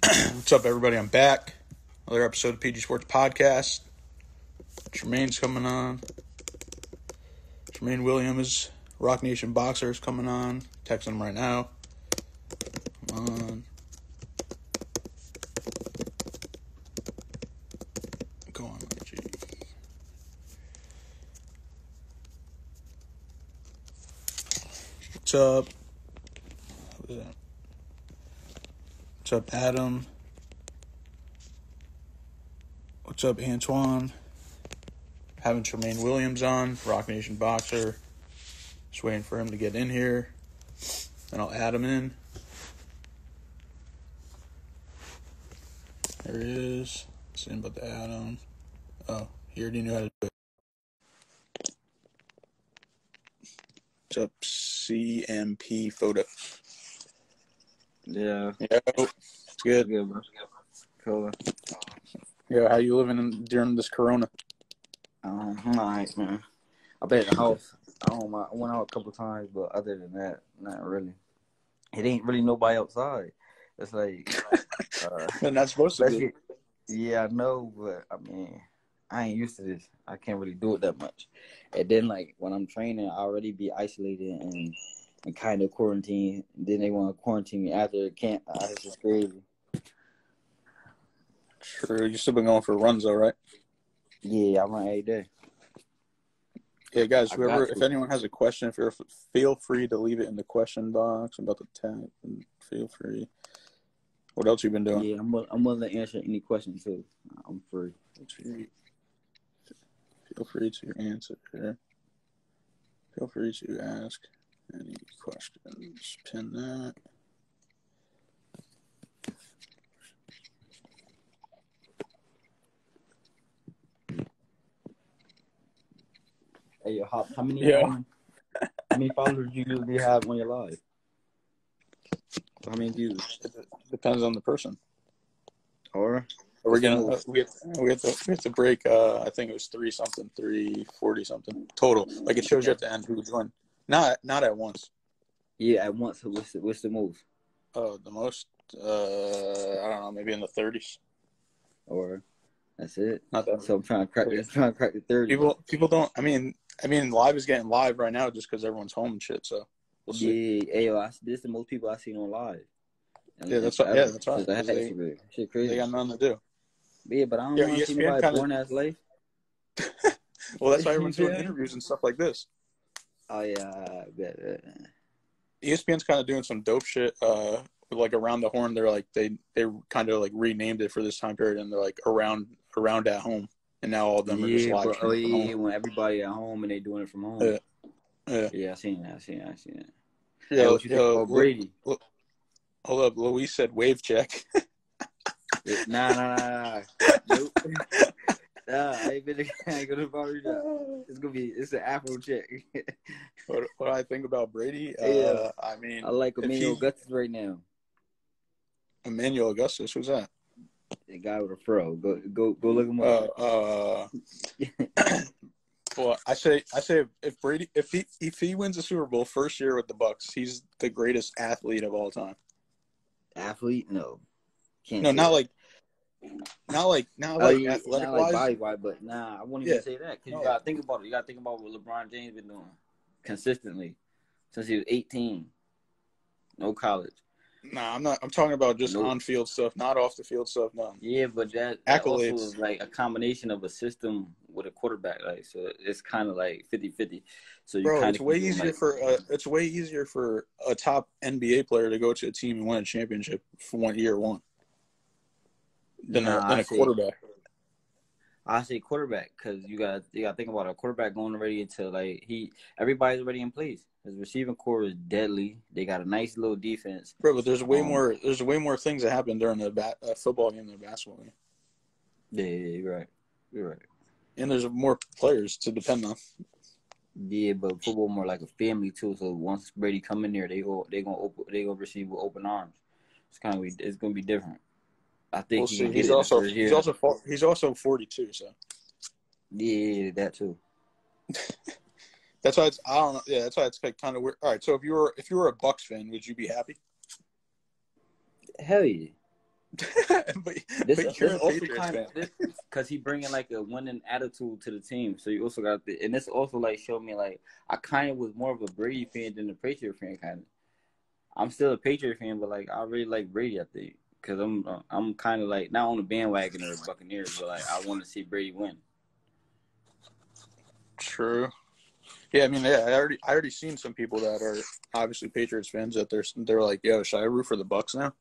What's up, everybody? I'm back. Another episode of PG Sports Podcast. Tremaine's coming on. Tramaine Williams, Rock Nation Boxer, is coming on. Texting him right now. Come on. Go on, G. What's up? What is that? What's up, Adam? What's up, Antoine? Having Tramaine Williams on, Rock Nation Boxer. Just waiting for him to get in here. Then I'll add him in. There he is. See him about to add him. Oh, he already knew how to do it. What's up, CMP Photo? Yeah. Yeah, it's good. Good, bro. Cool. Yeah, how you living during this corona? I'm alright, man. I've been at the house. I went out a couple times, but other than that, not really. It ain't really nobody outside. It's like, They're not supposed to be. yeah, I know, but I mean, I ain't used to this. I can't really do it that much. And then, like, when I'm training, I already be isolated and kind of quarantined. Then they want to quarantine me after camp. It's just crazy. True. You still been going for runs, though, right? Yeah, I run every day. Yeah, guys, if anyone has a question, feel free to leave it in the question box about the tag. Feel free. What else you been doing? Yeah, I'm willing to answer any question, too. I'm free. Feel free to answer. Feel free to ask any questions. Pin that. Hey, how many followers do you usually have on your live? How many views? It depends on the person. Or we have to break. I think it was 340 something total. Like it shows you at the end who joined. Not at once. Yeah, at once. What's the most? The most. I don't know. Maybe in the 30s. Or that's it. Not that. So I'm trying to crack the 30. People don't. I mean, live is getting live right now just because everyone's home and shit. So we'll see. Yeah, hey, this is the most people I've seen on live. That's right. Shit crazy. They got nothing to do. Yeah, but I don't want to see nobody born ass life. Well, that's why everyone's doing interviews and stuff like this. Oh yeah, I bet. ESPN's kind of doing some dope shit. Like around the horn, they're like they kind of like renamed it for this time period, and they're like around at home, and now all of them are just live streaming from home. When everybody at home and they doing it from home. Yeah, I seen that. Yeah, hey, what you think about Brady? Hold up, Luis said wave check. Nah. Nope. I ain't gonna the barber shop. It's an Afro check. What I think about Brady? Yeah. I mean, I like Emmanuel Augustus right now. Emmanuel Augustus, who's that? The guy with a fro. Go look him up. Well, I say if he wins the Super Bowl first year with the Bucks, he's the greatest athlete of all time. Athlete? No. Not like athletic wise. Body-wise, but nah, I wouldn't even say that because you gotta think about it. You gotta think about what LeBron James been doing consistently since he was 18. No college. Nah, I'm not. I'm talking about just on-field stuff, not off-the-field stuff. No. Yeah, but that also is like a combination of a system with a quarterback. Like, so it's kind of like 50-50. So it's way easier for a top NBA player to go to a team and win a championship for 1 year than a quarterback. I say quarterback because you got to think about a quarterback going already into everybody's already in place. His receiving core is deadly. They got a nice little defense. Bro, but there's way more things that happen during the football game than a basketball game. Yeah, you're right. And there's more players to depend on. Yeah, but football more like a family too. So once Brady come in there, they gonna receive with open arms. It's gonna be different. I think he's also 42. So yeah, that too. That's why I don't know. Yeah, that's why it's kind of weird. All right, so if you were a Bucks fan, would you be happy? Hell yeah. but This you're a also Patriots kind fan. of this because he bringing like a winning attitude to the team. So you also got and this also like showed me like I kind of was more of a Brady fan than a Patriot fan kind of. I'm still a Patriot fan, but like I really like Brady. I think because I'm kind of like not on the bandwagon or Buccaneers, but like I want to see Brady win. True. Yeah, I mean, yeah, I already seen some people that are obviously Patriots fans that they're like, yo, should I root for the Bucks now?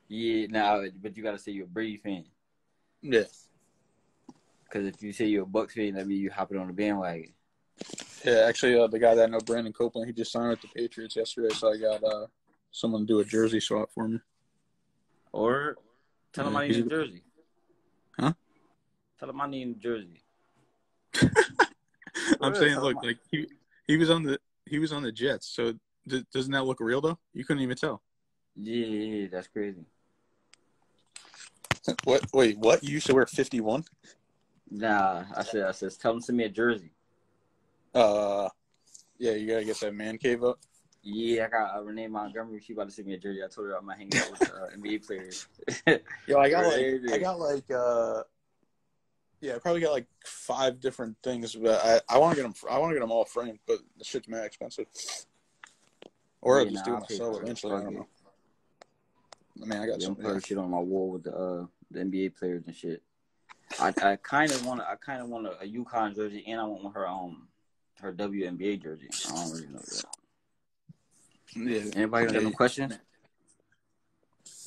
Yeah, now but you got to say you're a Brady fan. Yeah. Because if you say you're a Bucks fan, that means you hopping on the bandwagon. Yeah, actually, the guy that I know, Brandon Copeland, he just signed with the Patriots yesterday, so I got someone to do a jersey swap for me. Or tell him I need a jersey. Huh? Tell him I need a jersey. I'm saying, look, like he was on the Jets, so doesn't that look real though? You couldn't even tell. Yeah, that's crazy. What? Wait, what? You used to wear 51? Nah, I said, tell him to send me a jersey. Yeah, you gotta get that man cave up. Yeah, I got Renee Montgomery. She about to send me a jersey. I told her I'm gonna hang out with NBA players. Yo, I probably got like 5 different things, but I want to get them. I want to get them all framed, but the shit's mad expensive. Or I'll just do it myself eventually. I don't know. I mean, I got some shit on my wall with the NBA players and shit. I kind of want a UConn jersey, and I want her WNBA jersey. I don't really know that. Yeah. Anybody got no questions?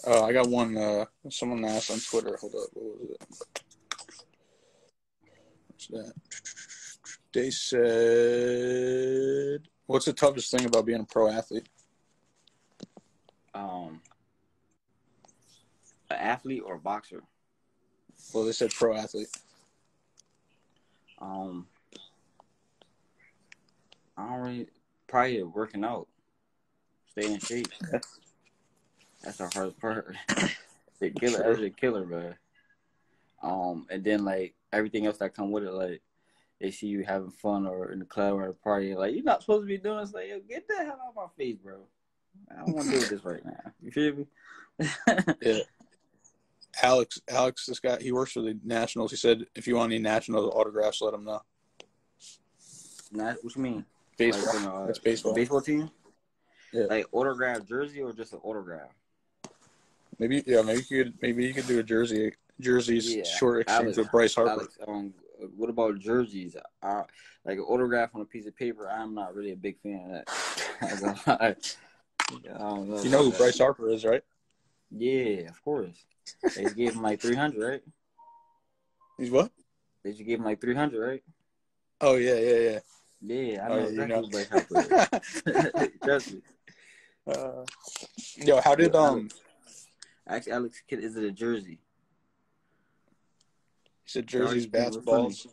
I got one. Someone asked on Twitter. Hold up. What was it? What's that? They said, "What's the toughest thing about being a pro athlete?" An athlete or a boxer? Well, they said pro athlete. I don't really probably working out, stay in shape. That's the hardest part. That's a killer, man. And then like everything else that come with it, like they see you having fun or in the club or a party, like you're not supposed to be doing this. Like, yo, get the hell out of my face, bro. I don't want to do this right now. You feel me? Yeah. Alex, this guy, he works for the Nationals. He said, if you want any Nationals autographs, let him know. What you mean? Baseball. Like, That's baseball. Baseball team? Yeah. Like autograph jersey or just an autograph? Maybe you could do a jersey. Jerseys short exchange with Bryce Harper. Alex, what about jerseys? Like an autograph on a piece of paper. I'm not really a big fan of that. I don't know. You know who Bryce Harper is, right? Yeah, of course. They just gave him like 300, right? He's what? They just gave him like 300, right? Oh yeah. Yeah, I know exactly who Bryce Harper is. Trust me. Yo, how did Actually, Alex, kid, is it a jersey? He said jerseys, bats, balls.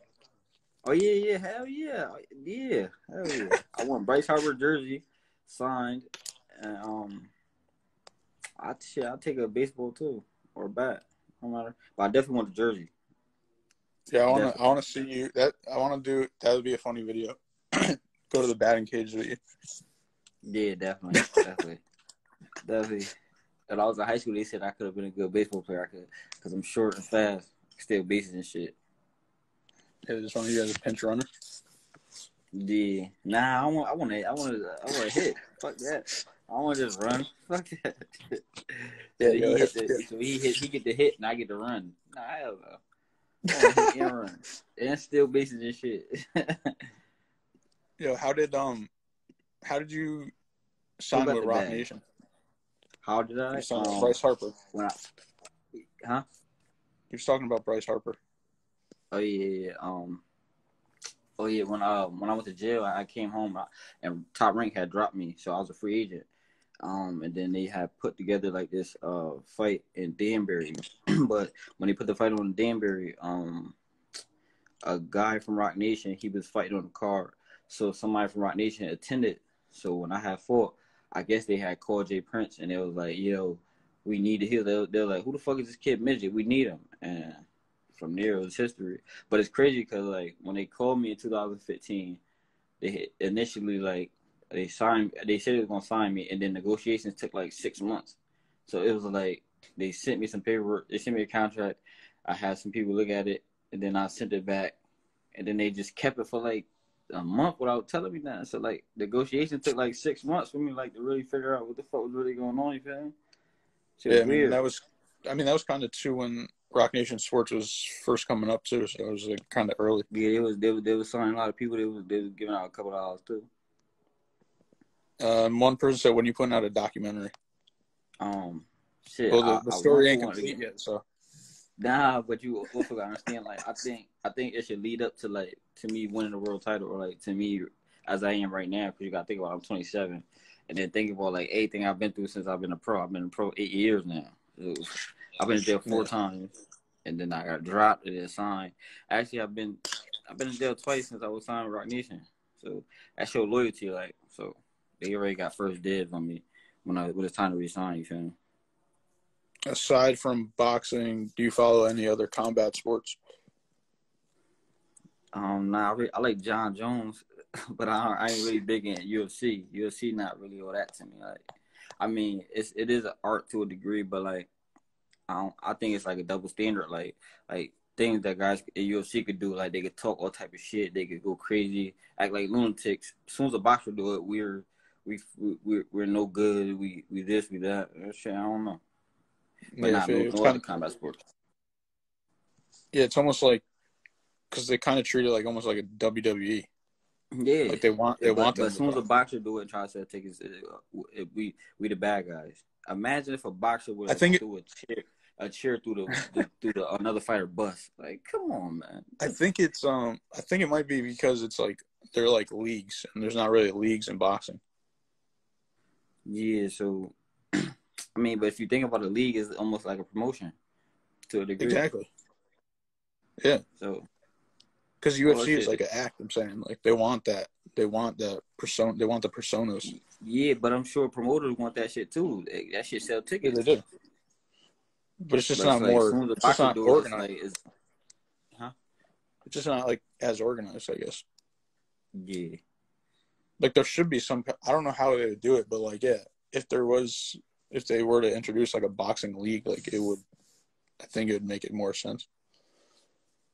Oh yeah, hell yeah, hell yeah. I want Bryce Harper jersey signed, and I'll take a baseball too or a bat, no matter. But I definitely want the jersey. Yeah, I wanna see you. That would be a funny video. Go to the batting cage with you. Yeah, definitely. When I was in high school, they said I could have been a good baseball player. Because I'm short and fast, steal bases and shit. Yeah, just one of you guys a pinch runner. Yeah, nah, I want to hit. Fuck that. I want to just run. Fuck that. So he get the hit and I get to run. Nah, hell no. I want to hit and run and steal bases and shit. Yo, how did you sign with Rock Nation? How did I? Bryce Harper. Huh? You're talking about Bryce Harper. Oh yeah. When I went to jail, I came home and Top Rank had dropped me, so I was a free agent. And then they had put together like this fight in Danbury, but when they put the fight on Danbury, a guy from Rock Nation, he was fighting on the card, so somebody from Rock Nation attended. So when I had fought, I guess they had called Jay Prince, and they was like, "Yo, we need to heal." They're like, "Who the fuck is this kid Midget? We need him." And from there, it was history. But it's crazy because like when they called me in 2015, they initially like they said they were gonna sign me, and then negotiations took like 6 months. So it was like They sent me some paperwork. They sent me a contract. I had some people look at it, and then I sent it back, and then they just kept it for like a month without telling me that. So like negotiation took like 6 months for me like to really figure out what the fuck was really going on. You feel me? Shit was Yeah, weird. that was kind of too when Rock Nation Sports was first coming up too, so it was like kind of early. Yeah, they was signing a lot of people. They was giving out a couple of dollars too. And one person said, when you putting out a documentary? Shit. Well, the I story want ain't one complete yet, so. Nah, but you also gotta understand. Like, I think it should lead up to like to me winning the world title, or like to me as I am right now. Because you gotta think about I'm 27, and then think about like everything I've been through since I've been a pro. I've been a pro 8 years now. So, I've been in jail 4 times, and then I got dropped and then signed. Actually, I've been in jail twice since I was signed with Rock Nation. So that showed loyalty. Like, so they already got first dibs on me when it's time to resign. You feel me? Aside from boxing, do you follow any other combat sports? Nah, I like John Jones, but I ain't really big in UFC. UFC not really all that to me. Like, I mean, it is an art to a degree, but like, I think it's like a double standard. Like things that guys in UFC could do, like they could talk all type of shit, they could go crazy, act like lunatics. As soon as a boxer do it, we're no good. We this, we that. Shit, I don't know. But Yeah, not no other combat sports. Yeah, it's almost like because they kind of treat it like almost like a WWE. Yeah, like they want but them as soon as a boxer do it and try to take it, we the bad guys. Imagine if a boxer would have threw a chair through the another fighter bus. Like, come on, man. I think it might be because it's like they're like leagues, and there's not really leagues in boxing. Yeah, so I mean, but if you think about a league, it's almost like a promotion to a degree. Exactly. Yeah. So, because UFC is like an act. I'm saying like they want that persona. They want the personas. Yeah, but I'm sure promoters want that shit too. That shit sell tickets. Yeah, they do. But it's just not like, more. It's just not organized. It's just not like as organized, I guess. Yeah. Like there should be some. I don't know how they would do it, but like if they were to introduce like a boxing league, like it would. I think it would make it more sense.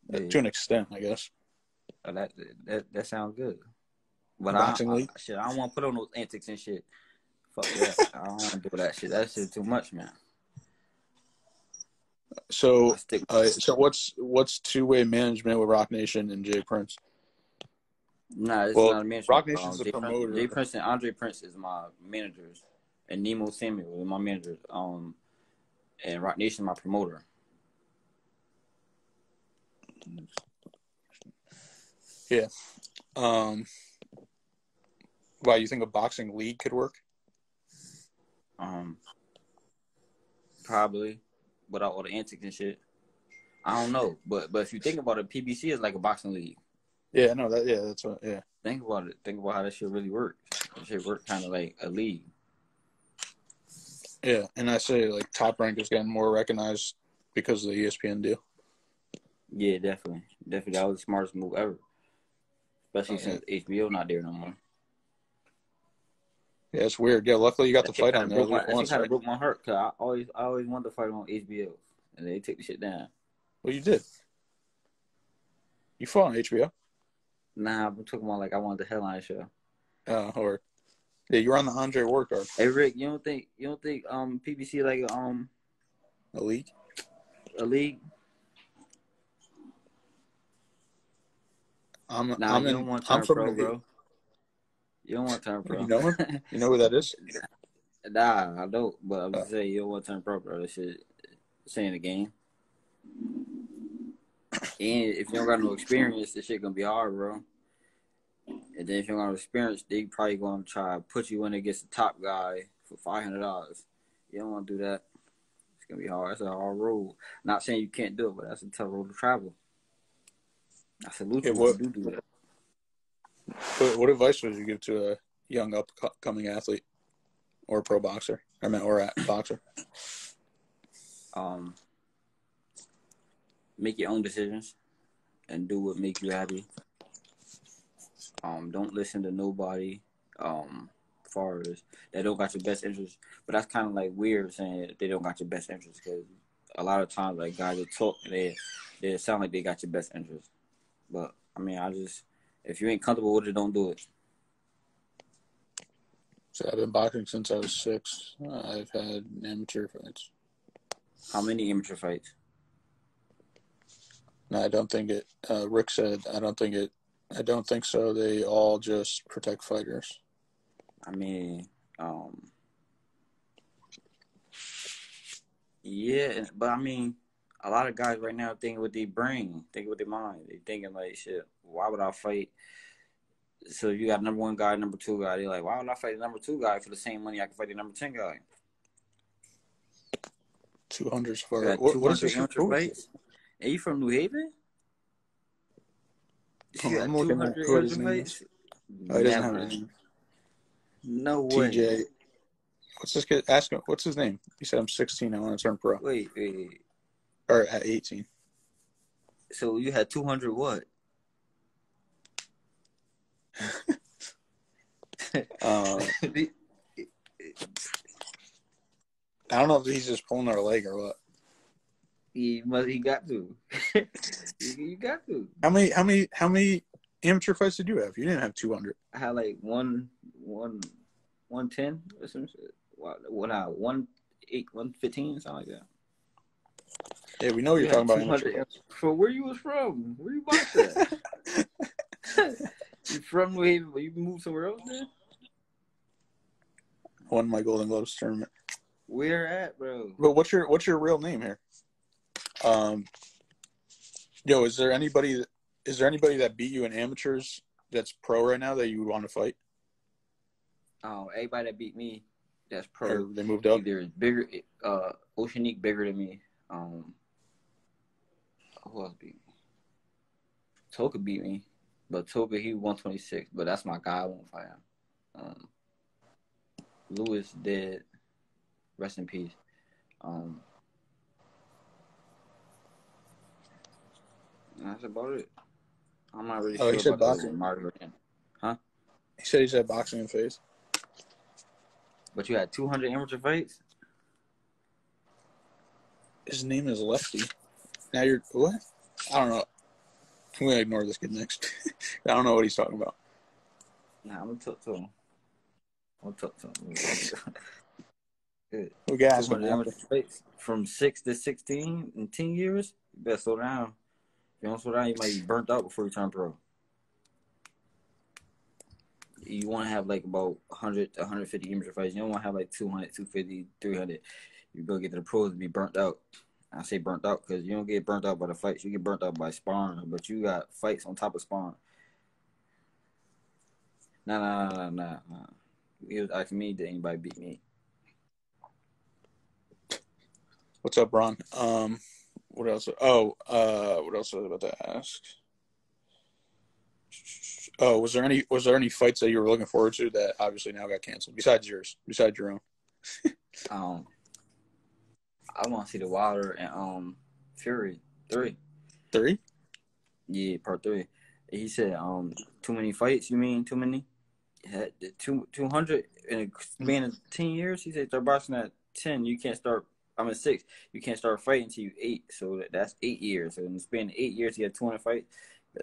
Yeah. To an extent, I guess. Oh, that sounds good. But boxing league? I don't want to put on those antics and shit. Fuck that. I don't want to do that shit. That shit too much, man. So, what's two-way management with Rock Nation and Jay Prince? Nah, it's not a management. Rock Nation's the promoter. Jay Prince and Andre Prince is my managers, and Nemo Samuel is my managers. And Rock Nation my promoter. Yeah. Why you think a boxing league could work? Probably, without all the antics and shit. I don't know, but if you think about it, PBC is like a boxing league. Yeah, no, that's what. Yeah. Think about it. Think about how that shit really works. That shit work kind of like a league. Yeah, and I say like Top Rank is getting more recognized because of the ESPN deal. Yeah, definitely. That was the smartest move ever. Especially since HBO not there no more. Yeah, it's weird. Yeah, luckily you got the fight on there. That kind of broke my heart because I always wanted to fight on HBO, and they took the shit down. Well, you did. You fought on HBO? Nah, I'm talking about like I wanted the headline show. Or yeah, you were on the Andre Ward card. Hey Rick, you don't think PBC like a league? A league? You don't want to turn pro, bro. You don't want to turn pro. You know him? You know who that is? Nah, I don't. But I'm just saying you don't want to turn pro, bro. That shit saying the game. And if you don't got no experience, this shit gonna be hard, bro. And then if you don't got no experience, they probably gonna try to put you in against the top guy for $500. You don't want to do that. It's gonna be hard. It's a hard road. Not saying you can't do it, but that's a tough road to travel. I salute you if you do that. What advice would you give to a young upcoming athlete or pro boxer? Or boxer? Make your own decisions and do what make you happy. Don't listen to nobody. far as they don't got your best interest. But that's kind of like weird saying they don't got your best interest because a lot of times like guys that talk they sound like they got your best interest. But I mean, if you ain't comfortable with it, don't do it. So I've been boxing since I was 6. I've had amateur fights. How many amateur fights? No, I don't think it. Rick said, I don't think so. They all just protect fighters. I mean, yeah, but I mean, a lot of guys right now thinking with their brain, thinking with their mind. They thinking like, shit, why would I fight? So you got number 1 guy, number 2 guy. They're like, why would I fight the number 2 guy for the same money I can fight the number 10 guy? 200 for what is this amateur fights? Are you from New Haven? You got 200 amateur fights? Oh, he doesn't have a name. No way. TJ. What's this kid? Ask him. What's his name? He said, I'm 16. I want to turn pro. Wait. Or at 18. So you had 200 what? I don't know if he's just pulling our leg or what. He got to. You got to. How many amateur fights did you have? You didn't have 200. I had like 110 or some shit. What? 108, 115, something like that. Yeah, we know you're talking about amateur fights. So where you was from? Where you boxed at? You from New Haven, but you moved somewhere else then? Won my Golden Gloves tournament. Where at, bro? But what's your real name here? Yo, is there anybody that beat you in amateurs that's pro right now that you would want to fight? Everybody that beat me, that's pro. Or they moved up. Either bigger, Oceanique bigger than me. Who else beat me? Toka beat me, but Toka he 126. But that's my guy. I won't fight him. Lewis dead. Rest in peace. That's about it. I'm not really sure he said about boxing. Huh? He said boxing in face. But you had 200 amateur fights? His name is Lefty. Now you're what? I don't know. I'm gonna ignore this kid next. I don't know what he's talking about. Nah, I'm gonna talk to him. Good. We got 200 amateur fights from 6 to 16 in 10 years. You better slow down. If you don't slow down, you might be burnt out before you turn pro. You want to have like about 100 to 150 amateur fights. You don't want to have like 200, 250, 300. You go get to the pros and be burnt out. I say burnt out because you don't get burnt out by the fights. You get burnt out by sparring, but you got fights on top of sparring. Nah. He was asking me, did anybody beat me? What's up, Ron? What else? What else was I about to ask? Oh, was there any fights that you were looking forward to that obviously now got canceled besides your own? I want to see the Wilder and Fury 3. 3? Yeah, part 3. He said too many fights. You mean too many? Had 200 in a span of 10 years. He said start boxing at 10. You can't start. I'm at 6. You can't start fighting until you 8. So that's 8 years. So in the span of 8 years, he had 200 fights.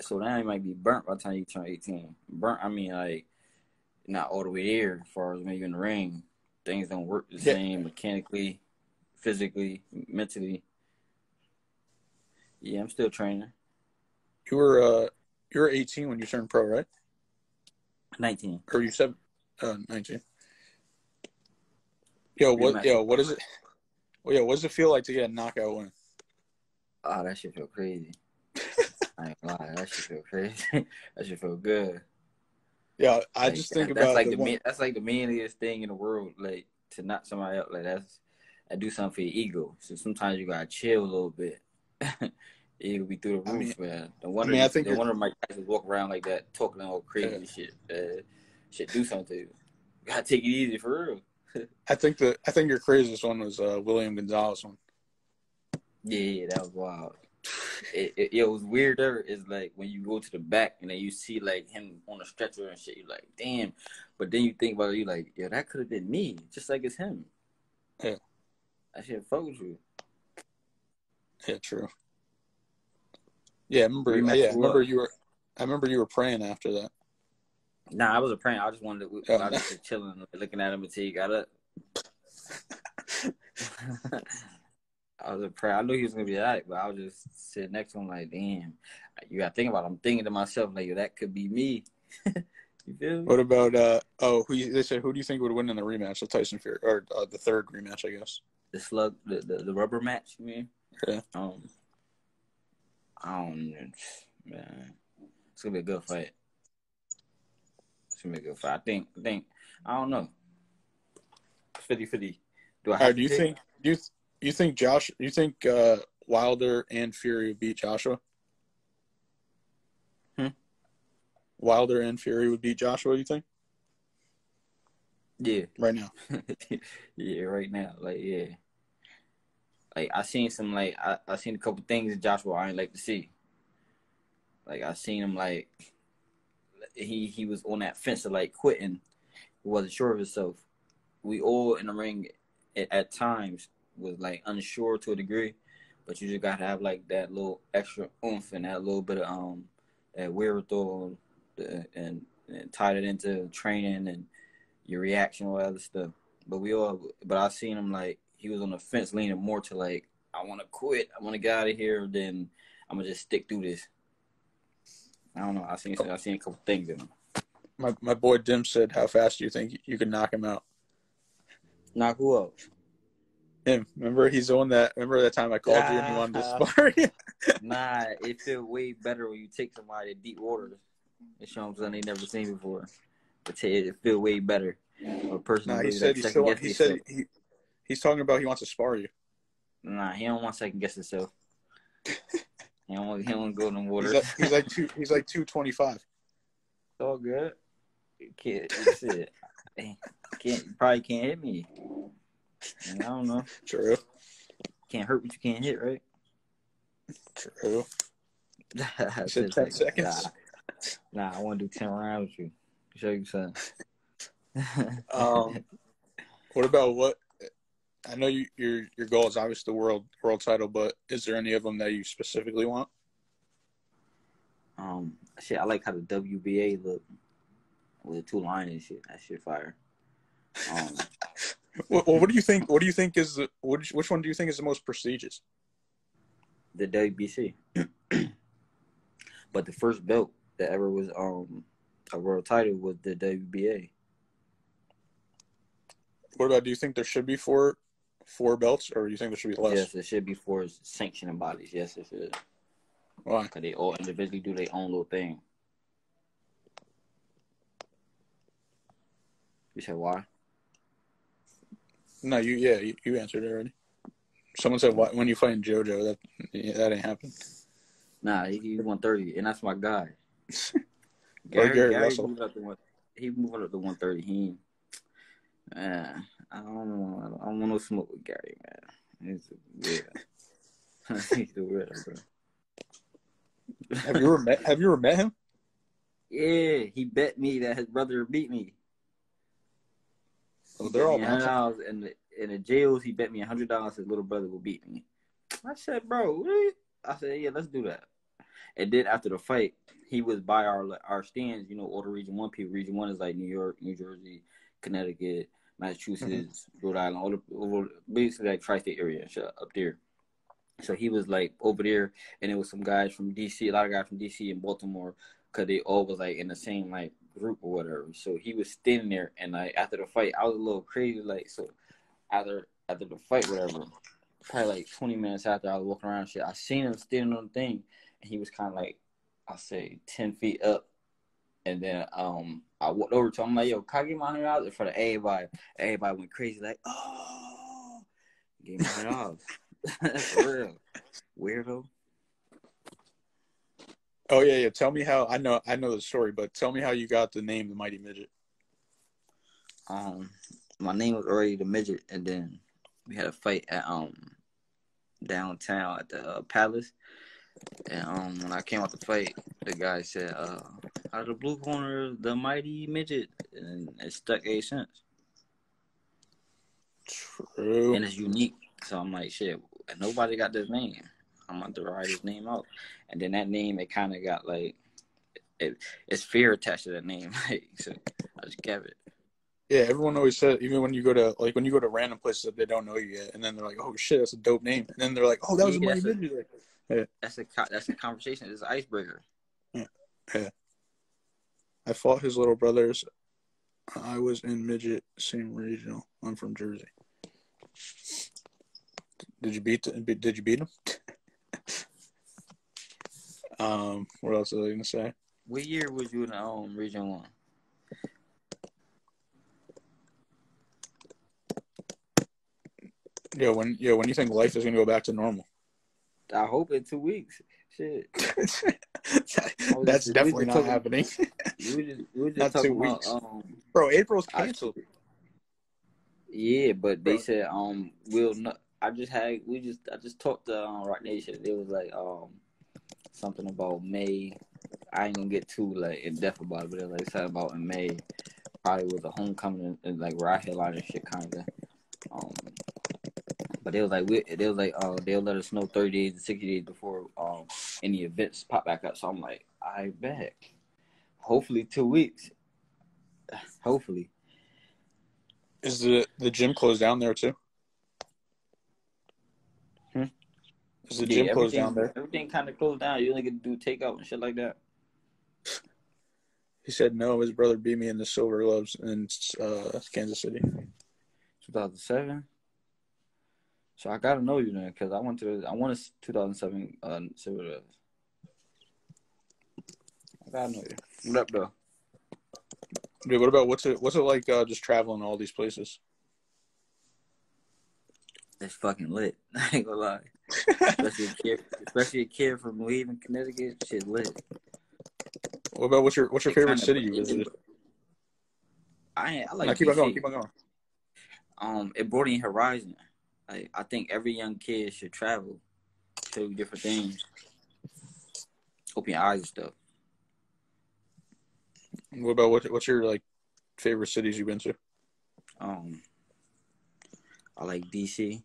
So now you might be burnt by the time you turn 18. Burnt, I mean, like, not all the way there as far as maybe in the ring. Things don't work the same mechanically, physically, mentally. Yeah, I'm still training. You were 18 when you turned pro, right? 19. Or you said 19. What is it? Well, what does it feel like to get a knockout win? Oh, that shit feel crazy. I ain't gonna lie, that shit feel crazy. That shit feel good. Yeah, I just think about that's like the manliest thing in the world, like to knock somebody out. Like I do something for your ego. So sometimes you gotta chill a little bit. It'll be through the roof, man. No wonder Mike Tyson walk around like that, talking all crazy shit. Shit, do something to you. You gotta take it easy for real. I think your craziest one was William Gonzalez one. Yeah, that was wild. it was weirder is like when you go to the back and then you see like him on a stretcher and shit, you're like, damn. But then you think about it, you're like, yo, that could have been me, just like it's him. Yeah. That shit fuck with you. Yeah, true. Yeah, I remember. Rematch Yeah, for what? I remember you were praying after that. Nah, I wasn't praying. I just wanted to. I No. was just chilling, looking at him until he got up. I was a prayer. I knew he was gonna be alright, but I was just sitting next to him like, damn. You gotta think about it. I'm thinking to myself like, yo, that could be me. You feel me? What about they said who do you think would win in the rematch? The Tyson Fury or the third rematch, I guess. The slug, the rubber match. You mean? Yeah. I don't know, man. It's gonna be a good fight. It's gonna be a good fight. I think. I don't know. 50-50. Do I have Do you think Wilder and Fury would beat Joshua? Wilder and Fury would beat Joshua, you think? Yeah. Right now. Yeah, right now. Like, yeah. Like, I seen some, like, I seen a couple things in Joshua I ain't like to see. Like, I seen him, like, he was on that fence of, like, quitting. He wasn't sure of himself. We all in the ring at times was, like, unsure to a degree. But you just got to have, like, that little extra oomph and that little bit of, that wherewithal and tied it into training and your reaction, all that other stuff. But I seen him like he was on the fence, leaning more to like, I want to quit, I want to get out of here, then I'm gonna just stick through this. I don't know. I seen a couple things in him. My boy Dim said, "How fast do you think you could knock him out?" Knock who out? Him. Remember he's on that. Remember that time I called you and he wanted to spar you? Nah, it feel way better when you take somebody to deep waters and show them something they never seen before. It feel way better. A person Nah, he really said like he second still. guess He said themselves. he's talking about he wants to spar you. Nah, he don't want second guess himself. He don't want to go in the water. He's like 225. It's all good. Probably can't hit me. I don't know. True. Can't hurt what you can't hit, right? True. I said 10 seconds. Nah, I want to do 10 rounds with you. Show you something. What about what? I know your goal is obviously the world title, but is there any of them that you specifically want? Shit, I like how the WBA look with the two lines and shit. That shit fire. Well, what do you think? What do you think is which one do you think is the most prestigious? The WBC. But the first belt that ever was a world title was the WBA. What about? Do you think there should be four belts, or do you think there should be less? Yes, it should be four sanctioning bodies. Yes, it should. Why? Because they all individually do their own little thing. You said why? No, you answered it already. Someone said why, when you fight JoJo, that ain't happening. Nah, he's 130, and that's my guy. Gary Russell. Moved up to he moved up to 130. I don't want no smoke with Gary, man. He's weird. He's the weirdo, bro. Have you ever met him? Yeah, he bet me that his brother beat me. Oh, they're all $100 in the jails. He bet me $100 his little brother will beat me. I said, bro, what? I said, yeah, let's do that. And then after the fight, he was by our stands. You know, all the Region 1 people. Region 1 is like New York, New Jersey, Connecticut, Massachusetts, Rhode Island, all basically like tri-state area up there. So he was like over there, and it was some guys from DC, a lot of guys from DC and Baltimore, because they all was like in the same like group or whatever. So he was standing there, and like after the fight, I was a little crazy. Like, so after the fight, whatever, probably like 20 minutes after I was walking around and shit, I seen him standing on the thing, and he was kind of like, I'll say 10 feet up. And then I walked over to him. I'm like, yo, can I get my $100 in front of everybody? Everybody went crazy, like, oh, gave me $100. For real. Weirdo. Oh yeah. Tell me how. I know the story, but tell me how you got the name the Mighty Midget. My name was already the Midget, and then we had a fight at downtown at the Palace. And when I came out to fight, the guy said, "Out of the blue corner, the mighty midget," and it stuck ever since. True. And it's unique, so I'm like, shit. Nobody got this name. I'm about to write his name out, and then that name, it kind of got like, it's fear attached to that name, so I just kept it. Yeah, everyone always said, even when you go to random places that they don't know you yet, and then they're like, "Oh shit, that's a dope name," and then they're like, "Oh, that was a mighty midget." Yeah. That's a conversation. It's an icebreaker. Yeah. I fought his little brothers. I was in midget, same regional. I'm from Jersey. Did you beat him? What else was I gonna say? What year was you in Region 1? When you think life is gonna go back to normal? I hope in 2 weeks. Shit. That's definitely not happening. We were just Not talking 2 weeks. about Bro, April's canceled. Yeah, but they said we'll not. I just talked to Rock Nation. It was like something about May. I ain't gonna get too like in depth about it, but it was like something about in May. Probably was a homecoming and like where I headline and shit kinda. But they was like they'll let us know 30 days to 60 days before any events pop back up. So I'm like, I bet. Hopefully 2 weeks. Hopefully. Is the gym closed down there too? Is the gym closed down there? Everything kind of closed down. You only get to do takeout and shit like that. He said no. His brother beat me in the Silver Gloves in Kansas City. 2007. So I gotta know you then, because I won a 2007 Silver Gloves. I gotta know you. What up, though? Dude, what about what's it like just traveling to all these places? It's fucking lit. I ain't gonna lie. Especially a kid from leaving Connecticut, shit lit. What about what's your favorite city you visited? I like keep DC. on going. It broadened your horizon. I think every young kid should travel, show you different things, open your eyes and stuff. What about what's your like favorite cities you've been to? I like DC.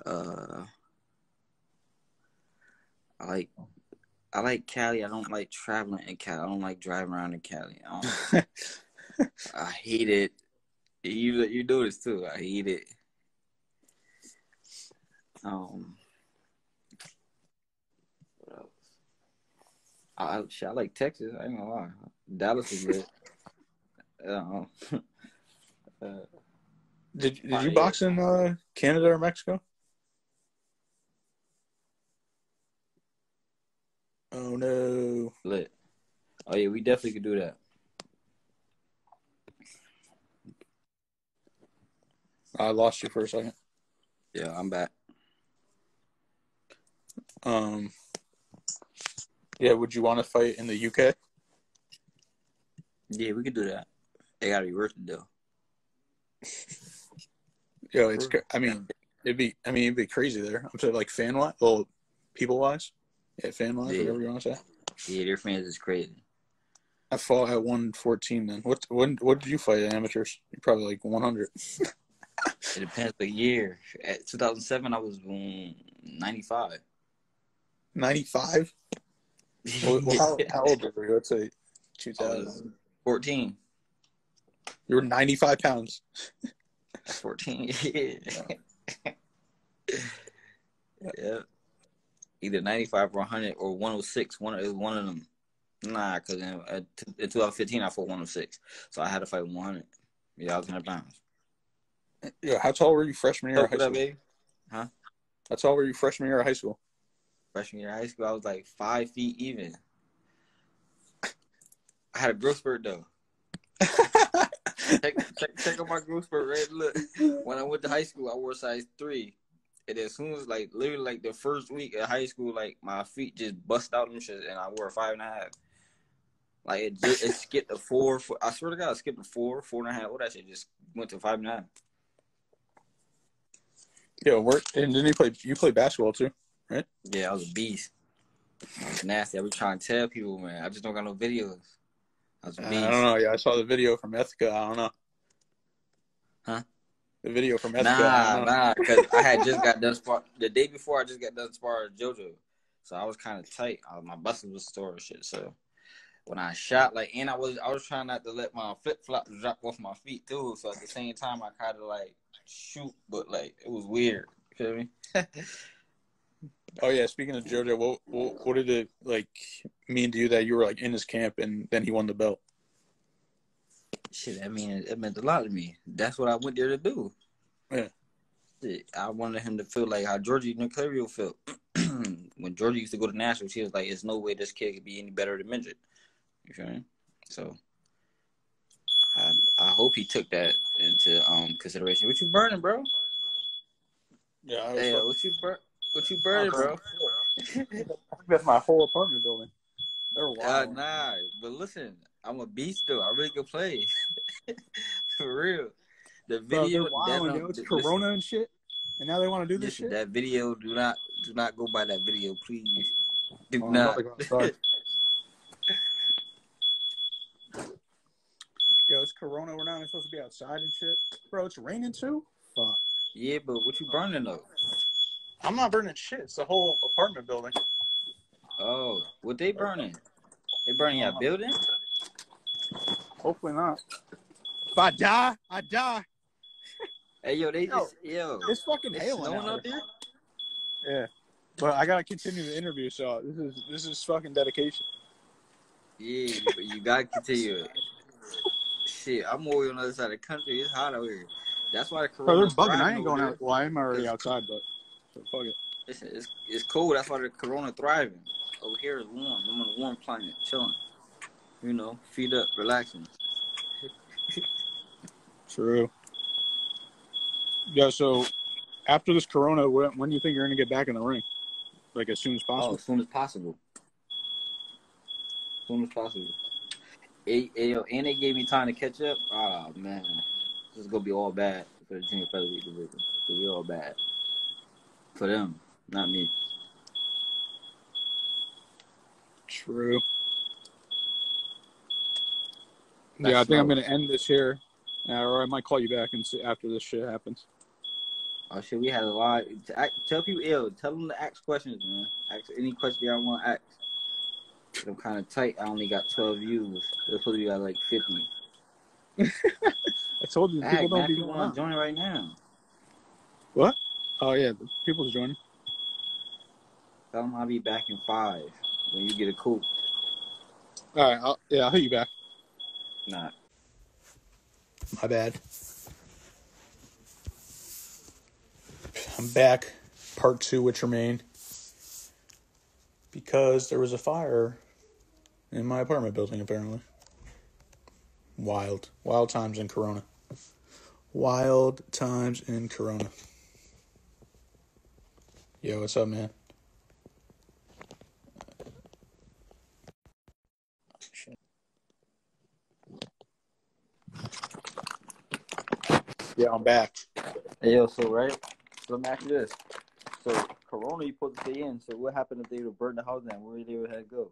I like Cali. I don't like traveling in Cali. I don't like driving around in Cali. I hate it. You do this too. I hate it. What else? I like Texas. I ain't gonna lie. Dallas is lit. Did you box in Canada or Mexico? Oh no. Lit. Oh yeah, we definitely could do that. I lost you for a second. Yeah, I'm back. Yeah, would you want to fight in the UK? Yeah, we could do that. It gotta be worth it though. Yo, it'd be crazy there. I'm saying like fan wise, well, people wise, fan wise, whatever you want to say. Yeah, their fans is crazy. I fought at 114 then. What did you fight at amateurs? You're probably like 100. It depends the year. At 2007, I was 95. 95? Well, how old were you? Let's say 2014. You were 95 pounds. 14, yeah. Yeah. Either 95 or 100 or 106. One of them. Nah, because in 2015, I fought 106. So I had to fight 100. Yeah, I was 100 pounds. Yeah, how tall were you freshman year of high school? Baby? Huh? How tall were you freshman year of high school? Freshman year of high school, I was like 5 feet even. I had a growth spurt, though. check out my growth spurt, right? Look, when I went to high school, I wore size 3. And as soon as, literally, the first week of high school, my feet just bust out and shit, and I wore a 5.5. It skipped a 4. I swear to God, it skipped a 4, 4.5. What that shit just went to 5.9. Yeah, and then you play basketball too. right? Yeah, I was a beast. I was nasty. I was trying to tell people, man. I just don't got no videos. I was a I beast. don't know. Yeah, I saw the video from Ethica. I don't know. Huh? The video from Ethica. I don't know. Nah, because I had just got done the day before. I just got done sparring JoJo, so I was kind of tight. My muscles was sore and shit. So when I shot, and I was trying not to let my flip flops drop off my feet too. So at the same time, I kind of shoot, but it was weird. You feel me? Oh yeah. Speaking of JoJo, what did it mean to you that you were in his camp and then he won the belt? Shit, I mean, it meant a lot to me. That's what I went there to do. Yeah. Shit, I wanted him to feel like how Georgie Niclario felt. When Georgie used to go to Nationals, she was like, "There's no way this kid could be any better than Midget." You feel me? So I hope he took that into consideration. What you burning, bro? Yeah. I was Hey, fucking. what you burning, bro? I think that's my whole apartment building. They're wild. Nah, but listen, I'm a beast though. I really can play. For real. The Bro, they're video wild, yo. It's listen, Corona and shit. And now they want to do this listen, shit? that video, do not go by that video, please. Do Oh, I'm about not. to go outside. Yo, it's Corona. We're not even supposed to be outside and shit. Bro, it's raining too? Fuck. Yeah, but what you burning though? I'm not burning shit. It's the whole apartment building. Oh, what they burning? They burning your building? Hopefully not. If I die, I die. Hey, yo, It's fucking it's hailing snowing out out there? Yeah. But I gotta continue the interview, so this is fucking dedication. Yeah, you gotta continue it. Shit, I'm over on the other side of the country. It's hot out here. That's why the Bro, they're corona's bugging. I thriving ain't over going there. out. Well, I am already outside, but so fuck it. Listen, it's cold. That's why the corona thriving. Over here is warm. I'm in a warm climate, chilling. You know, feet up, relaxing. True. Yeah, so after this Corona, when do you think you're gonna get back in the ring? As soon as possible? As soon as possible. As soon as possible. Yo, and they gave me time to catch up. Oh, man. This is going to be all bad for the junior featherweight division. It's going to be all bad. For them, not me. True. Yeah, I think I'm going to end this here. Or I might call you back and see after this shit happens. Oh, shit, we had a lot. Tell people, tell them to ask questions, man. Ask any question y'all want to ask. I'm kind of tight. I only got 12 views. They're supposed to be at 50. I told you, people don't be people want to join right now. What? Oh, yeah, the people's joining. Tell them I'll be back in 5 when you get a coup. All right, I'll hit you back. Nah. My bad. I'm back. Part 2 with Tramaine. Because there was a fire in my apartment building, apparently. Wild. Wild times in Corona. Wild times in Corona. Yo, what's up, man? Yeah, I'm back. Hey, yo, so right? So let me ask you this. So Corona, you supposed to stay in. So what happened if they would burn the house down? Where they would have to go?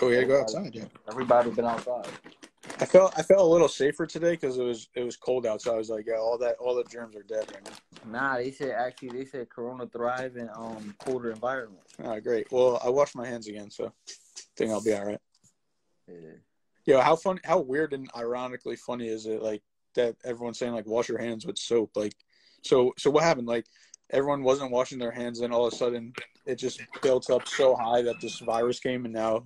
Oh, we had to go outside, yeah. Everybody been outside. I felt a little safer today because it was cold out, so I was like, yeah, all the germs are dead right now. Nah, they said Corona thrive in colder environments. Oh, great. Well, I washed my hands again, so I think I'll be all right. Yeah. Yo, how weird and ironically funny is it that everyone's saying wash your hands with soap? So what happened? Everyone wasn't washing their hands, and all of a sudden it just built up so high that this virus came, and now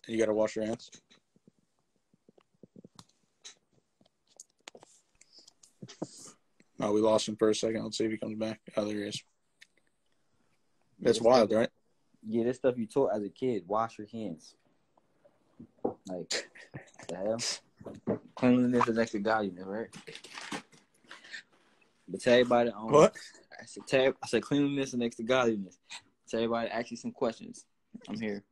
you got to wash your hands. Oh, we lost him for a second. Let's see if he comes back. Oh, there he is. That's wild, right? Yeah, this stuff you taught as a kid. Wash your hands. What the hell? Cleanliness is next to godliness, right? But tell everybody what? I said cleanliness is next to godliness. Tell everybody ask you some questions. I'm here.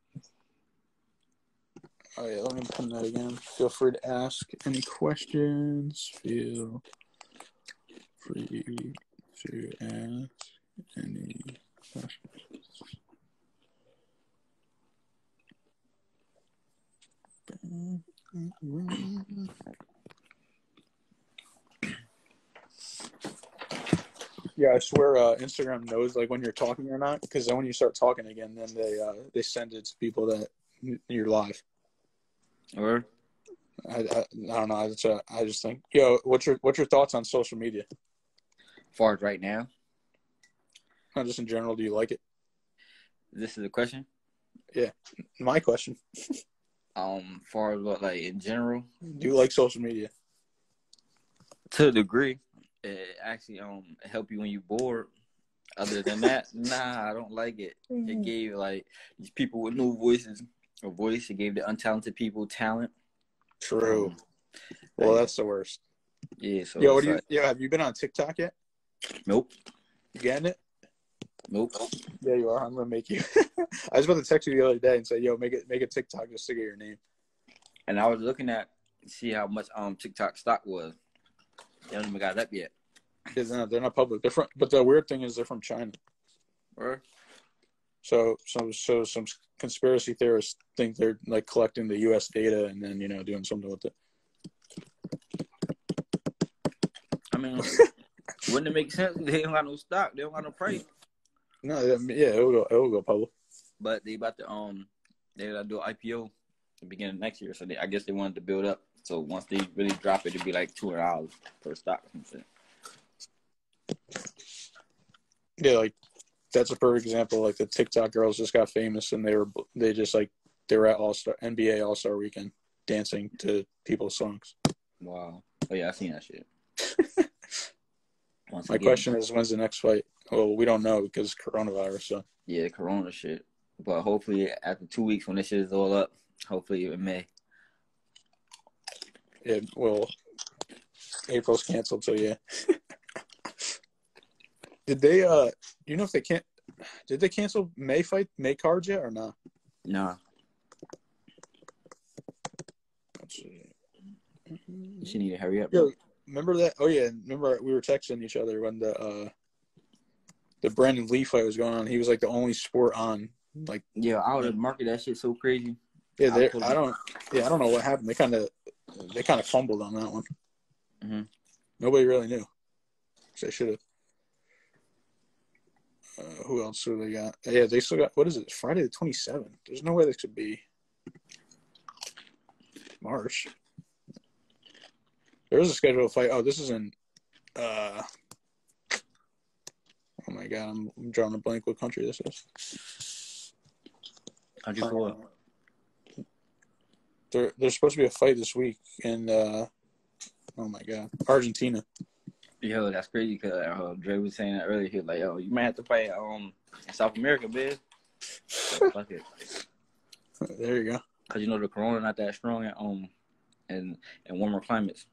Oh yeah, let me put that again. Feel free to ask any questions. Feel free to ask any questions. Yeah, I swear Instagram knows like when you're talking or not, because then when you start talking again, then they send it to people that you're live. Or I don't know. I just think, what's your thoughts on social media? as far as right now, Not just in general. Do you like it? this is a question. Yeah, my question. Far as what, like in general, Do you like social media? to a degree, it actually help you when you're bored. Other than that, nah, I don't like it. It gave like these people with no voices a voice. It gave the untalented people talent. True. Well, that's the worst. Yeah. So Yo, have you been on TikTok yet? Nope. You getting it? Nope. Yeah, you are. I'm gonna make you. I was about to text you the other day and say, "Yo, make a TikTok just to get your name." And I was looking at see how much TikTok stock was. They haven't even got it up yet. They're not public. They're from, but the weird thing is they're from China. Or So some conspiracy theorists think they're like collecting the U.S. data and then doing something with it. I mean, wouldn't it make sense? They don't got no stock. They don't got no price. No, yeah, it will go public. But they about to they gotta do an IPO at the beginning of next year. So I guess they wanted to build up. So once they really drop it, it'd be like $200 per stock. Yeah, like that's a perfect example. Like the TikTok girls just got famous and they were at NBA All-Star Weekend dancing to people's songs. Wow. Oh yeah, I seen that shit. My question is, when's the next fight? Well, we don't know because coronavirus. So yeah, corona shit. But hopefully after 2 weeks when this shit is all up, hopefully in May. Yeah, well, April's canceled, so yeah. Did they you know if they can't did they cancel May cards yet or not? Nah. Let's see. She need to hurry up. Yo, remember that? Oh yeah, remember we were texting each other when the Brandon Lee fight was going on. He was like the only sport on. Like, yeah, I would have marketed that shit so crazy. Yeah, I don't know what happened. They kind of fumbled on that one. Mm-hmm. Nobody really knew. So they should have. Who else do they got? Yeah, they still got. What is it? Friday the 27th. There's no way this could be March. There is a scheduled fight. Oh, this is in. Oh my god, I'm drawing a blank. What country this is? Country for what? There's supposed to be a fight this week in. Oh my god, Argentina. Yo, that's crazy because Dre was saying that earlier. He was like, "Yo, you might have to fight in South America, man." So, fuck it. There you go. Because the corona not that strong in warmer climates.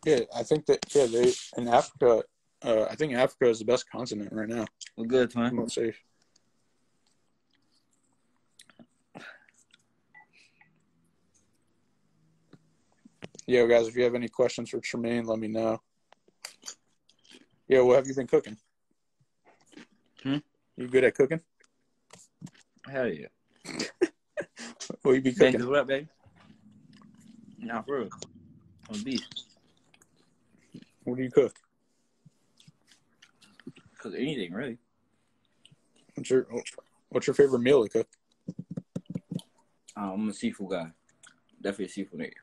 Yeah, I think that they in Africa. I think Africa is the best continent right now. We're good, man. Most safe. Yeah, guys, if you have any questions for Tramaine, let me know. Yeah, what have you been cooking? You good at cooking? Hell yeah. What you be cooking? What up, baby? Nah, for real. On beef. What do you cook? Cook anything, really. What's your favorite meal to cook? I'm a seafood guy. Definitely a seafood nigga.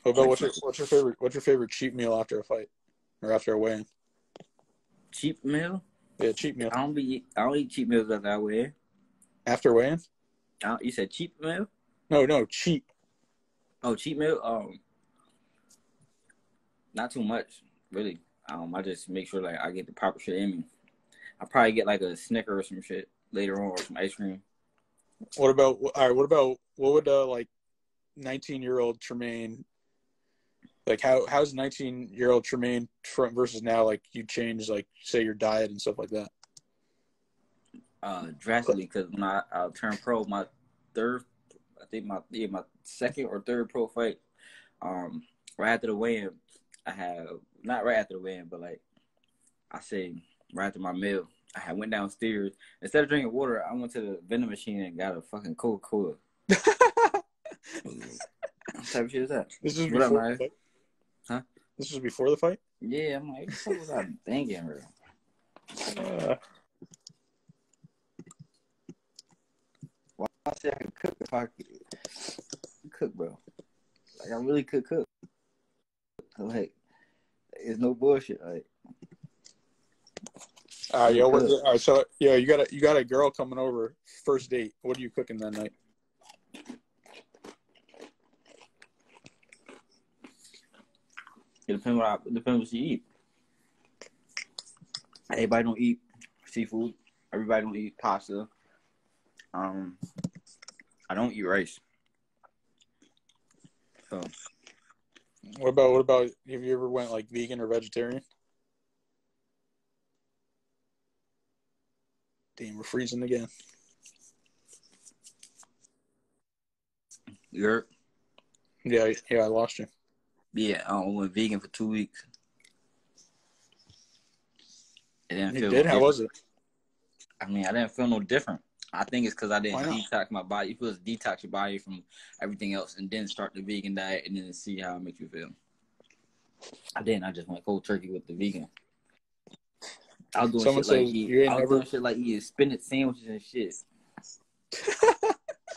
What's your favorite cheap meal after a fight or after a weigh-in? Cheap meal? Yeah, cheap meal. I don't eat cheap meals after I weigh in. After weigh-in? You said cheap meal? No, cheap. Oh, cheap meal? Not too much, really. I just make sure like I get the proper shit in me. I probably get like a Snicker or some shit later on, or some ice cream. What about what would like 19-year-old Tramaine, like how's 19-year-old Tramaine from versus now, like you change like say your diet and stuff like that? Drastically, because when I turned pro, my second or third pro fight, right after the weigh-in, not right after the weigh-in, but like I say right after my meal, I went downstairs. Instead of drinking water, I went to the vending machine and got a fucking Coca-Cola. What type of shit is that? This was What up, before the man? fight? Huh? This was before the fight? Yeah, I'm like, what was I thinking, bro? Why I say I could cook if I could cook, bro? Like, I really could cook. Like, it's no bullshit. Like, Yo, all right, so yeah, you got a girl coming over, first date. What are you cooking that night? it depends what you eat. Everybody don't eat seafood. Everybody don't eat pasta. I don't eat rice. So What about have you ever went like vegan or vegetarian? Damn, we're freezing again. you're Yeah, I lost you. yeah. I went vegan for 2 weeks. It didn't You feel did? no How different. was it? I mean, I didn't feel no different. I think it's because I didn't Why not? detox my body. You supposed to detox your body from everything else and then start the vegan diet and then see how it makes you feel. I didn't. I just went cold turkey with the vegan. I was doing Someone shit like says you ain't never. doing shit like eating spinach sandwiches and shit.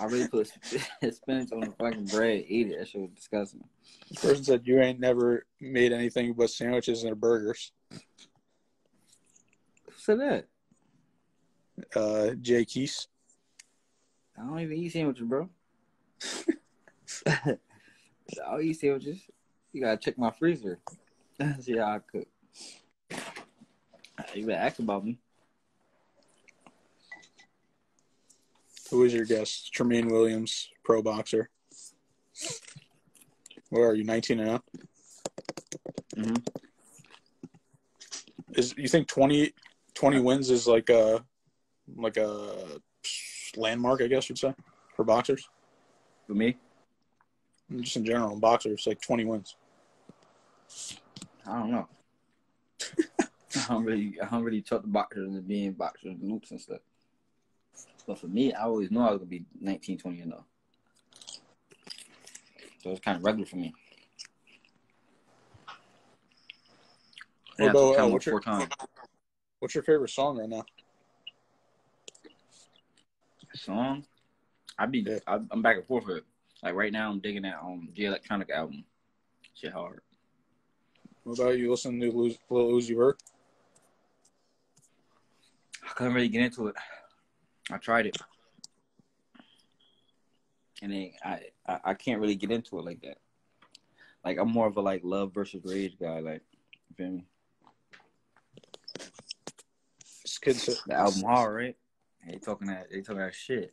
I really put spinach on the fucking bread, ate it. That shit was disgusting. This person said you ain't never made anything but sandwiches and burgers. Who said that? Jay Keese. I don't even eat sandwiches, bro. I don't eat sandwiches. You gotta check my freezer. See how I cook. You better ask about me. Who is your guest? Tramaine Williams, pro boxer. Where are you? 19-0. Mm-hmm. You think 20 wins is like a landmark? I guess you'd say for boxers. For me, Just in general, boxers like 20 wins. I don't know. I don't really talk to boxers and being boxers and loops and stuff. But for me, I always knew I was gonna be 19, 20 and 0. So it's kind of regular for me. What about what's your favorite song right now? song? I'm back and forth with it. Like right now, I'm digging that J Electronic album. Shit hard. What about you? Listen to Lil Uzi Vert? I couldn't really get into it. I tried it, and then I can't really get into it like that. Like I'm more of a like love versus rage guy. Like, you feel me? This kid said The album hard, right? They talking that shit.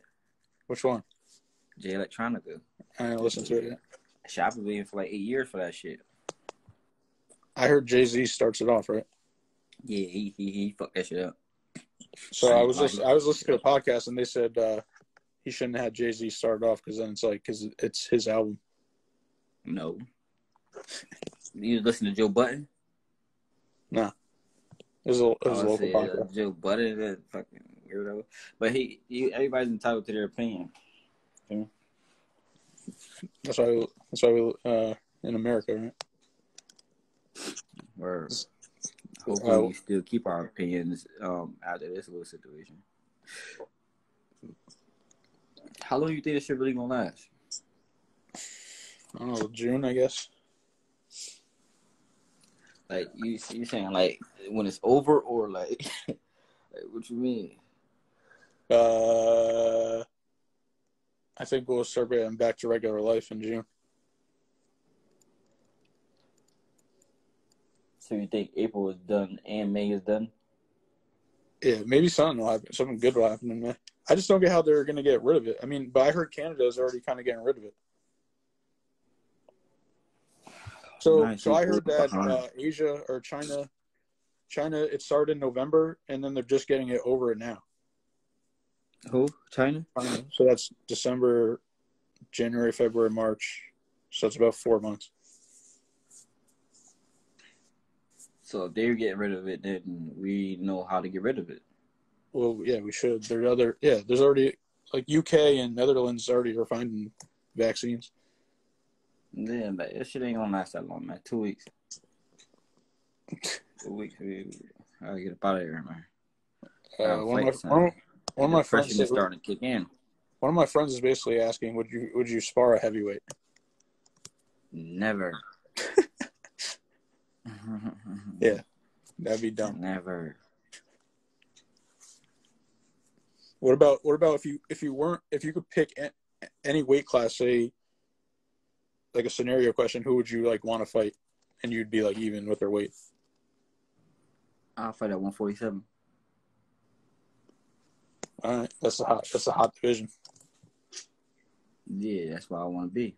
Which one? J Electronica. I didn't listen to it yet. Shit, I've been waiting for like 8 years for that shit. I heard Jay-Z starts it off, right? Yeah, he fucked that shit up. So I was listening to a podcast and they said he shouldn't have had Jay-Z start off because then because it's his album. No. You listen to Joe Budden? Nah. It was a local podcast. Joe Budden, that fucking weirdo. But everybody's entitled to their opinion. Okay? That's why we in America, right? Or hopefully we still keep our opinions after this little situation. How long do you think this shit really gonna last? I don't know, June, I guess. Like you saying like when it's over or like, like what you mean? I think we'll start getting back to regular life in June. So you think April is done and May is done? Yeah, maybe something will happen. Something good will happen in May. I just don't get how they're going to get rid of it. I mean, but I heard Canada is already kind of getting rid of it. So I heard that Asia or China, it started in November, and then they're just getting it over it now. Who? China? So that's December, January, February, March. So it's about 4 months. So if they're getting rid of it, then we know how to get rid of it. Well, yeah, we should. There's already like UK and Netherlands already are finding vaccines. Yeah, but that shit ain't gonna last that long, man. 2 weeks. 2 weeks. I gotta get up out of here, man. One of my friends is starting to kick in. One of my friends is basically asking, would you spar a heavyweight? Never. Yeah, that'd be dumb. Never. What about if you could pick any weight class, say like a scenario question, who would you like want to fight, and you'd be like even with their weight? I'll fight at 147. All right, that's a hot division. Yeah, that's where I want to be.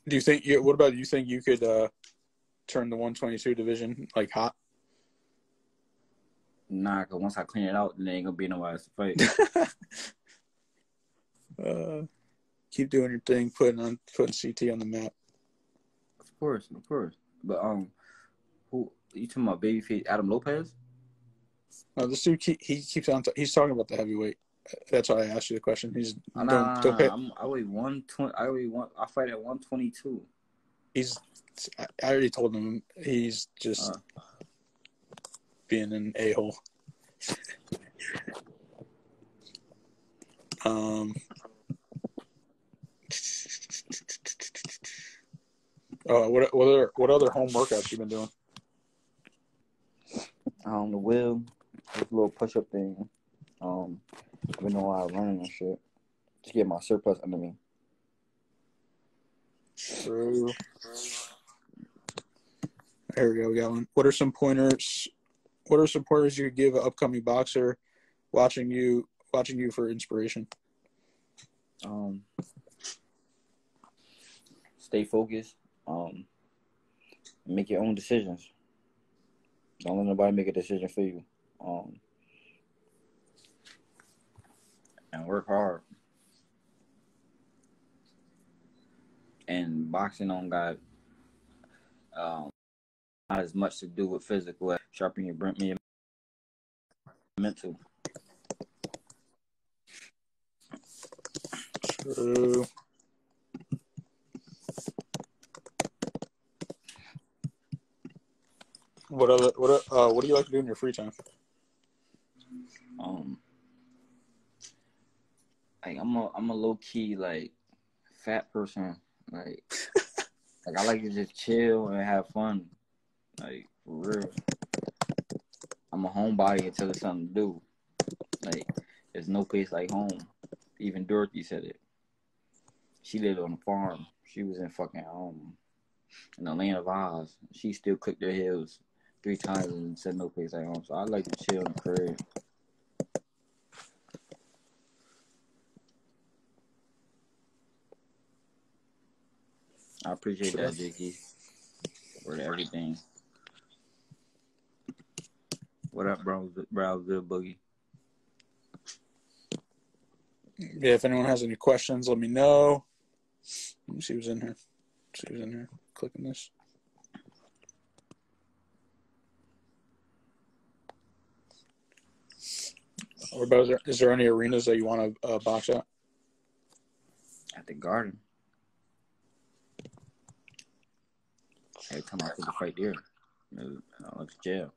Do you think? What about you? Think you could turn the 122 division like hot? Nah, cause once I clean it out, then there ain't gonna be nobody else to fight. Keep doing your thing, putting CT on the map. Of course. But who you talking about? Babyface Adam Lopez? No, this dude he's talking about the heavyweight. That's why I asked you the question. He's I weigh 120. I fight at 122. I already told him he's just being an a-hole. What other home workouts you been doing? The wheel, this little push-up thing. I've been doing a lot of running and shit to get my surplus under me. True. There we go. We got one. What are some pointers? What are some pointers you could give an upcoming boxer watching you for inspiration? Stay focused. Make your own decisions. Don't let nobody make a decision for you. And work hard. And boxing don't got not as much to do with physical as sharpen your mental. True. What do you like to do in your free time? Like I'm a low key like fat person. Like I like to just chill and have fun. Like for real. I'm a homebody until there's something to do. Like there's no place like home. Even Dorothy said it. She lived on a farm. She was in fucking in the land of Oz. She still clicked her heels 3 times and said no place like home. So I like to chill in the crib. I appreciate that, Jakey, for everything. What up, bro? Good Boogie. Yeah, if anyone has any questions, let me know. Let me see who's in here. Clicking this. Or is there any arenas that you want to box at? At the Garden. Every time I took a fight there, I went to jail.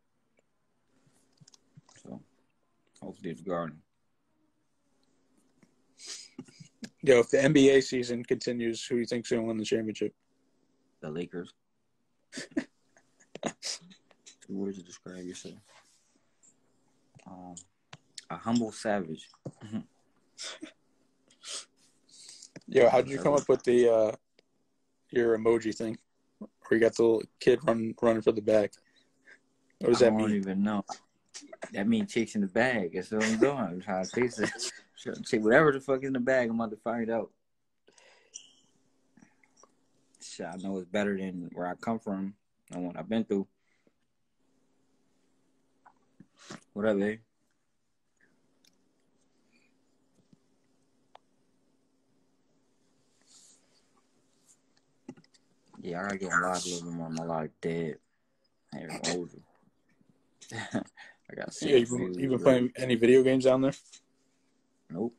So, hopefully it's the Garden. Yo, if the NBA season continues, who do you think's going to win the championship? The Lakers. 2 words to describe yourself. A humble savage. Yo, how'd you come up with the your emoji thing? Where you got the little kid running for the bag. What does that mean? I don't even know. That means chasing the bag. That's what I'm doing. I'm trying to chase it. Take whatever the fuck is in the bag. I'm about to find out. Shit, I know it's better than where I come from and what I've been through. What up, babe? Yeah, I gotta get my life a little bit more. My life dead. I ain't even hold you. I got Yeah, you been playing any video games down there? Nope.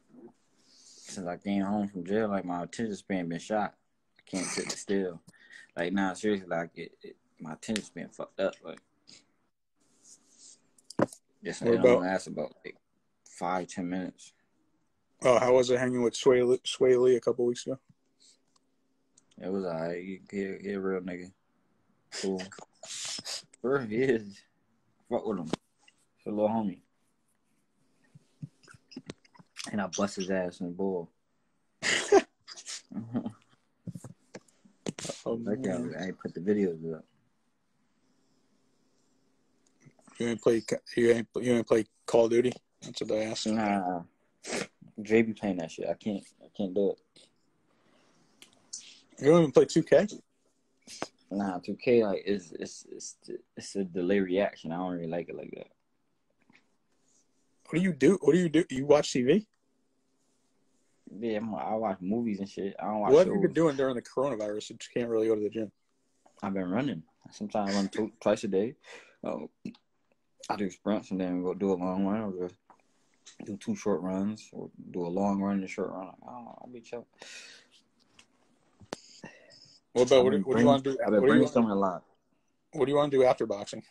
since I came home from jail, like my attention span been shot. I can't sit still. Like nah, seriously, like my attention span fucked up. Like just it only lasts about like 5-10 minutes. Oh, how was it hanging with Sway Lee a couple weeks ago? It was alright. He a real nigga. Cool. Sure, he is. Fuck with him. He's a little homie. And I bust his ass in the ball. I ain't put the videos up. You ain't play Call of Duty? That's what I asked. Nah. Dre be playing that shit. I can't do it. You don't even play 2K? Nah, 2K like it's a delay reaction. I don't really like it like that. What do you do? You watch TV? Yeah, I watch movies and shit. I don't watch What shows. have you been doing during the coronavirus since you can't really go to the gym? I've been running. Sometimes I run twice a day. I do sprints and then go do a long run or do 2 short runs or do a long run and a short run. I'll be chill. What about what do you want to do? I've been brainstorming a lot. What do you want to do after boxing?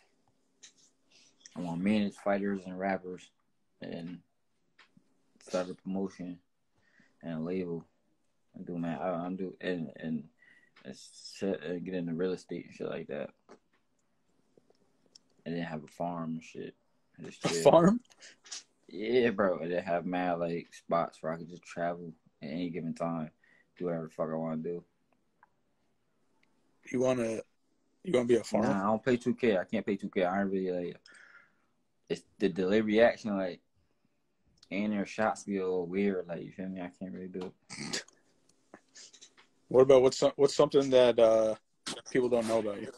I want to manage fighters and rappers and start a promotion and a label and do and get into real estate and shit like that. And then have a farm and shit. A farm? Yeah, bro. And then have mad like spots where I could just travel at any given time, do whatever the fuck I want to do. You wanna be a farmer? Nah, I don't play 2K. I can't play 2K. I don't really like. It's the delay reaction, like, and their shots be a little weird. Like, you feel me? I can't really do it. What about what's something that people don't know about you?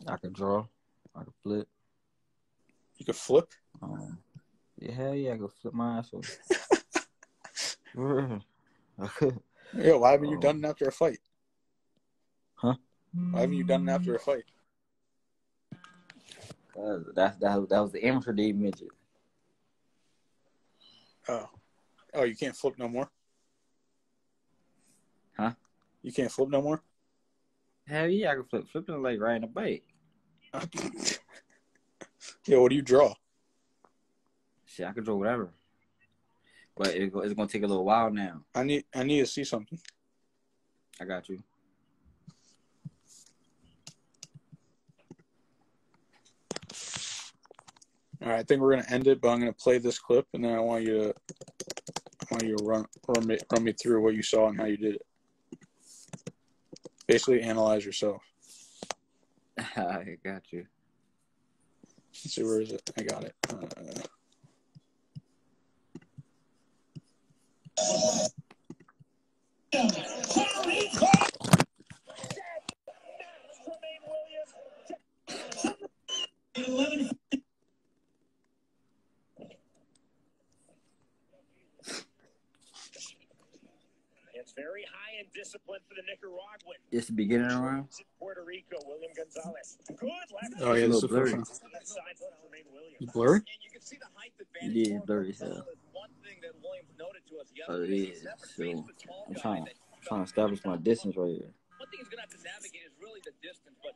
I can draw. I can flip. You can flip? Yeah, hell yeah, I can flip my ass off. Yeah, why haven't you done it after a fight? Huh? Why haven't you done it after a fight? That was the amateur day midget. Oh, you can't flip no more? Huh? You can't flip no more? Hell yeah, I can flip. Flipping like riding a bike. Yeah, what do you draw? Shit, I can draw whatever. But it's gonna take a little while now. I need to see something. I got you. All right, I think we're gonna end it, but I'm gonna play this clip, and then I want you to run me through what you saw and how you did it. Basically, analyze yourself. I got you. Let's see, where is it? I got it. It's very high in discipline for the Nicaraguan. It's the beginning of the round. Puerto Rico, William Gonzalez. Good left. Oh yeah, this is the first one. It's blurry? Yeah, it's blurry. So. Oh yeah. So I'm trying to establish my distance right here. One thing he's gonna have to navigate is really the distance, but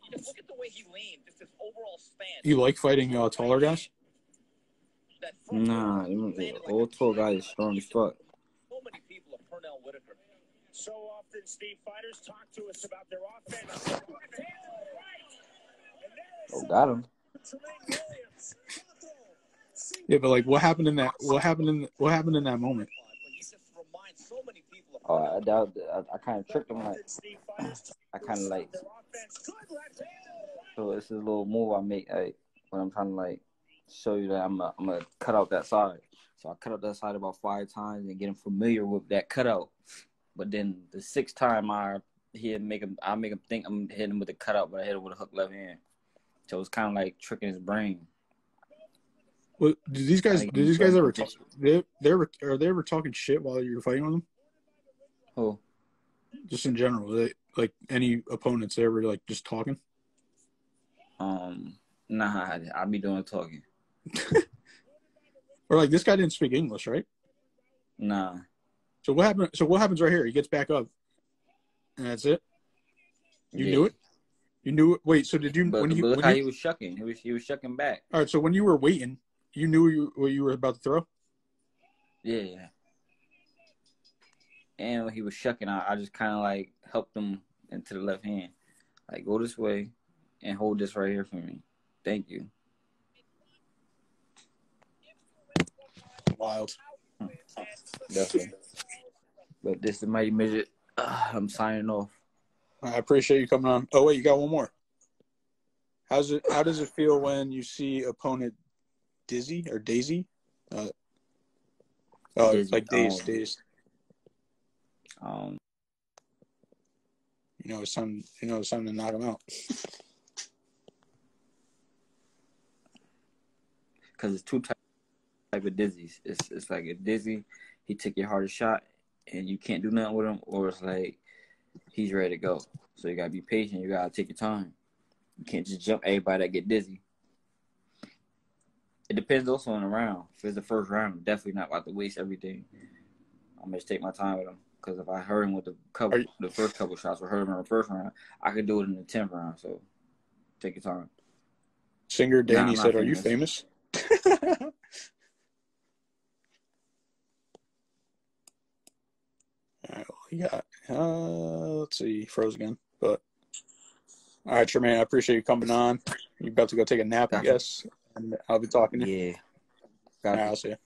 you just look at the way he leaned, just his overall stance. You like fighting taller guys? Nah, old tall guy is strong as fuck. So many people of Pernell Whitaker. So often, Steve, fighters talk to us about their offense. Oh, got him. Yeah, but like, what happened in that? What happened in that moment? Oh, I kind of tricked him. Like, I kind of like. So it's a little move I make, like, when I'm trying to like show you that I'm gonna cut out that side. So I cut out that side about 5 times and get him familiar with that cutout. But then the 6th time I make him think I'm hitting him with a cutout, but I hit him with a hook left hand. So it's kind of like tricking his brain. Well, did these guys ever talk? Are they ever talking shit while you're fighting with them? Who? Just in general, like any opponents, they ever like just talking? Nah, I be doing talking. Or like this guy didn't speak English, right? Nah. So what happened? So what happens right here? He gets back up, and that's it. You knew it. You knew it. Wait. So did you? But look how he was shucking. He was shucking back. All right. So when you were waiting, you knew what you were about to throw. Yeah. And when he was shucking, I just kind of like helped him into the left hand, like go this way, and hold this right here for me. Thank you. Wild. Definitely. But this is the Mighty Midget. I'm signing off. I appreciate you coming on. Oh wait, you got one more. How does it feel when you see opponent dizzy or daisy? Dizzy. It's like dazed. It's time to knock him out. Because it's two type of dizzies. It's like a dizzy, he took your hardest shot, and you can't do nothing with him, or it's like he's ready to go. So you gotta be patient. You gotta take your time. You can't just jump everybody that get dizzy. It depends also on the round. If it's the first round, I'm definitely not about to waste everything. I'm gonna just take my time with him. Because if I hurt him with the first couple shots, or hurt him in the first round, I could do it in the 10th round. So take your time. Singer Danny said, "Are you famous?" All right, we got. Let's see, froze again. But all right, Tramaine, I appreciate you coming on. You're about to go take a nap, I guess, and I'll be talking to you. Yeah. All right, I'll see you.